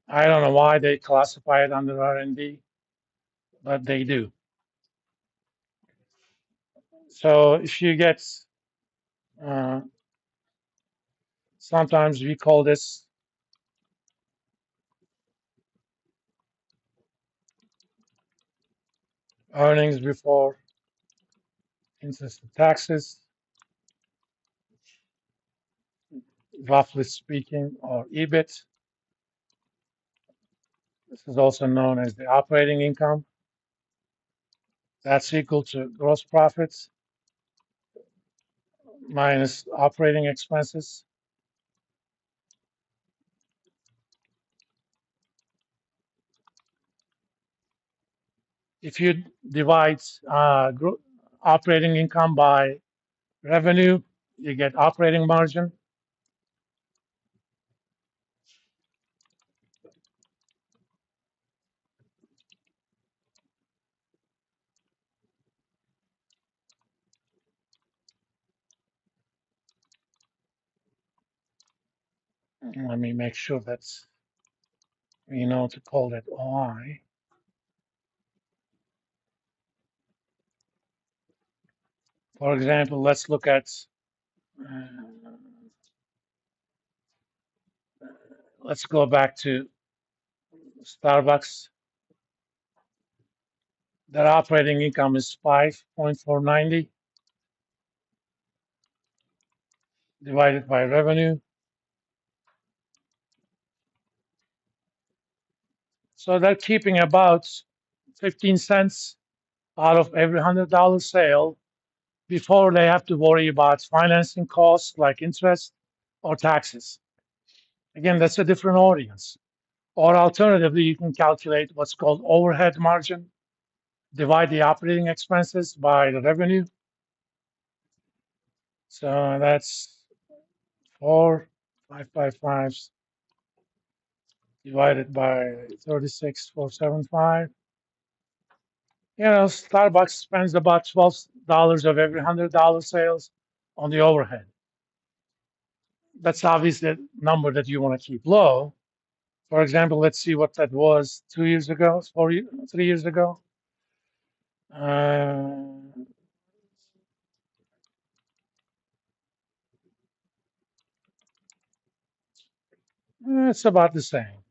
I don't know why they classify it under R&D, but they do. So if you get, uh, sometimes we call this earnings before interest and taxes, roughly speaking, or EBIT. This is also known as the operating income. That's equal to gross profits minus operating expenses. If you divide operating income by revenue, you get operating margin. Let me make sure that's, we know to call that OI. For example, let's look at, uh, let's go back to Starbucks. Their operating income is 5.490 divided by revenue. So they're keeping about 15 cents out of every $100 sale before they have to worry about financing costs like interest or taxes. Again, that's a different audience. Or alternatively, you can calculate what's called overhead margin, divide the operating expenses by the revenue. So that's 4,555 divided by 36,475. You know, Starbucks spends about $12 of every $100 sales on the overhead. That's obviously a number that you want to keep low. For example, let's see what that was 2 years ago, 3 years ago. Uh, it's about the same.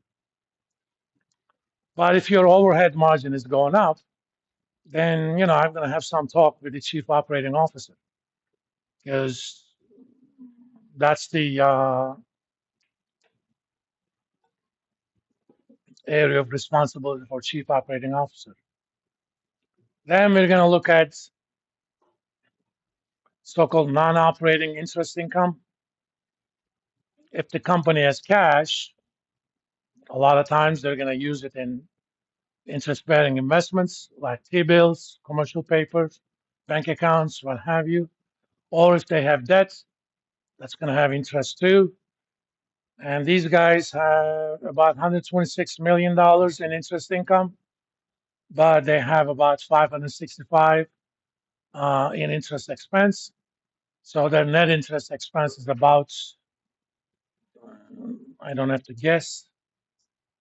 But if your overhead margin is going up, then I'm going to have some talk with the chief operating officer because that's the area of responsibility for chief operating officer. Then we're going to look at so-called non-operating interest income. If the company has cash, a lot of times they're going to use it in interest-bearing investments like T-bills, commercial papers, bank accounts, what have you. Or if they have debt, that's going to have interest too. And these guys have about $126 million in interest income, but they have about 565 in interest expense. So their net interest expense is about, I don't have to guess,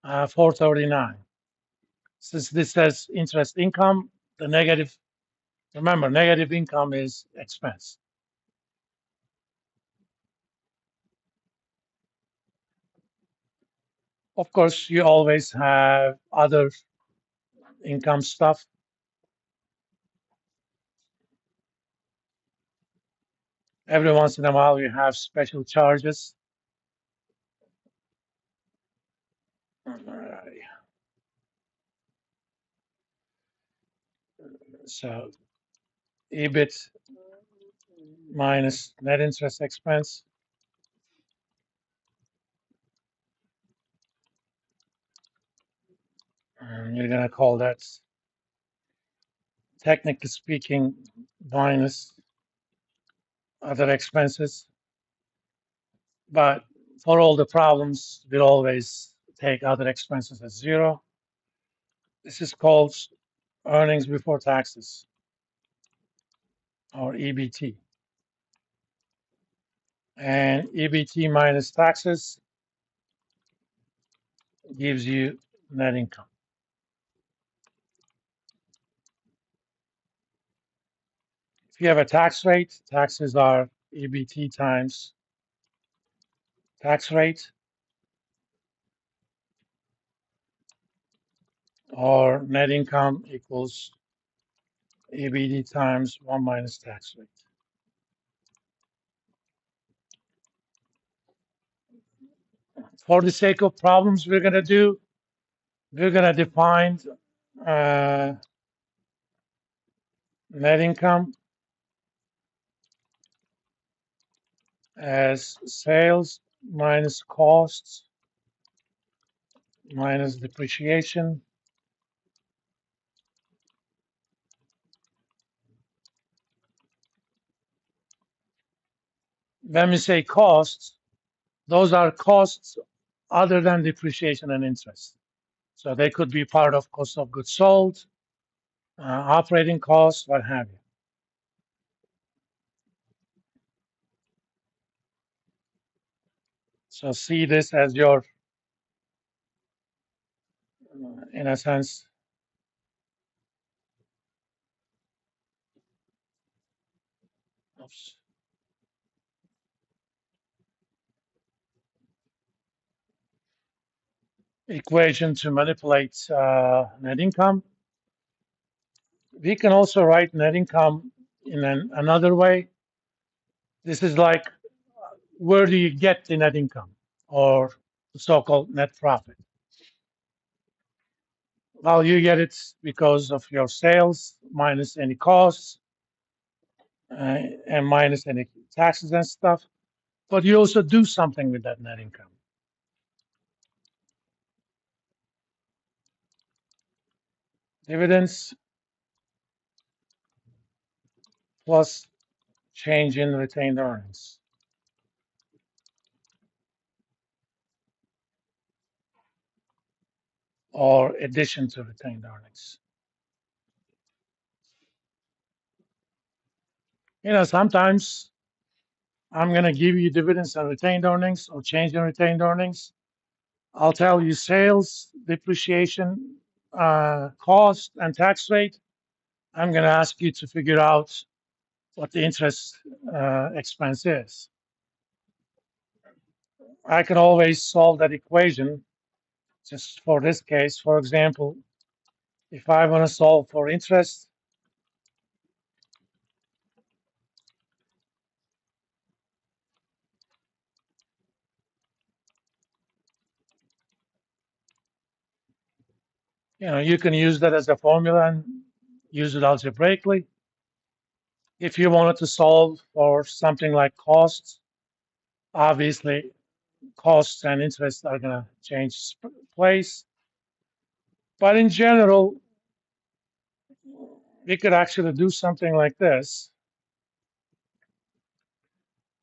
439. Since this says interest income, the negative, remember, negative income is expense. Of course, you always have other income stuff. Every once in a while, you have special charges. Alrighty. So EBIT minus net interest expense. And you're going to call that, technically speaking, minus other expenses. But for all the problems, we'll always take other expenses as zero. This is called earnings before taxes, or EBT. And EBT minus taxes gives you net income. If you have a tax rate, taxes are EBT times tax rate, or net income equals EBT times 1 minus tax rate. For the sake of problems we're going to do, we're going to define uh, net income as sales minus costs minus depreciation. When we say costs, those are costs other than depreciation and interest. So they could be part of cost of goods sold, operating costs, what have you. So see this as your, in a sense, oops, equation to manipulate net income. We can also write net income in another way. This is like, where do you get the net income, or the so-called net profit? Well, you get it because of your sales minus any costs and minus any taxes and stuff. But you also do something with that net income. Dividends plus change in retained earnings, or addition to retained earnings. Sometimes I'm going to give you dividends and retained earnings or change in retained earnings. I'll tell you sales, depreciation, cost, and tax rate. I'm going to ask you to figure out what the interest expense is. I can always solve that equation just for this case. For example, if I want to solve for interest, you can use that as a formula and use it algebraically. If you wanted to solve for something like costs, obviously costs and interest are going to change place. But in general, we could actually do something like this.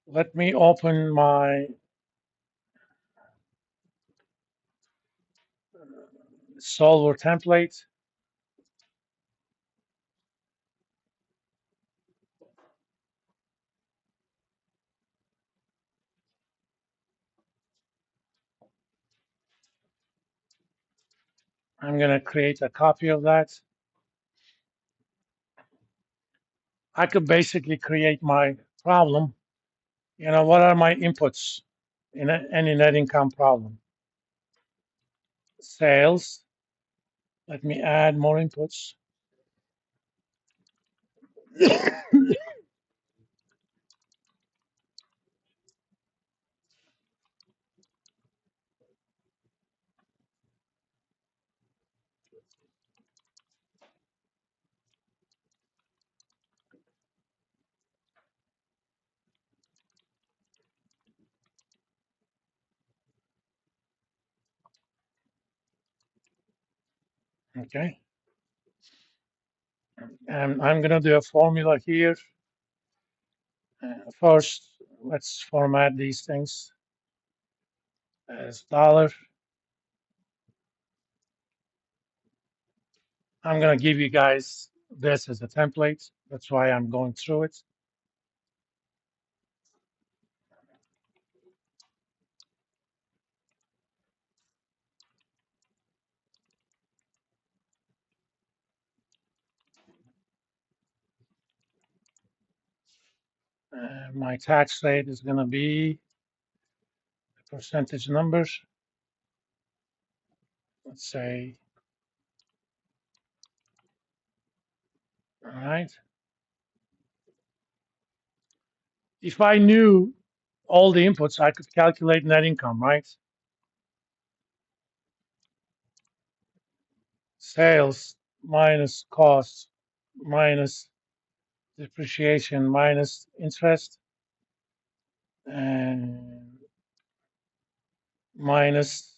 Let me open my solver template. I'm going to create a copy of that. I could basically create my problem. What are my inputs in any net income problem? Sales. Let me add more inputs. Okay. And I'm going to do a formula here. First, let's format these things as dollar. I'm going to give you guys this as a template. That's why I'm going through it. My tax rate is going to be percentage numbers. Let's say, all right. If I knew all the inputs, I could calculate net income, right? Sales minus costs minus depreciation minus interest and minus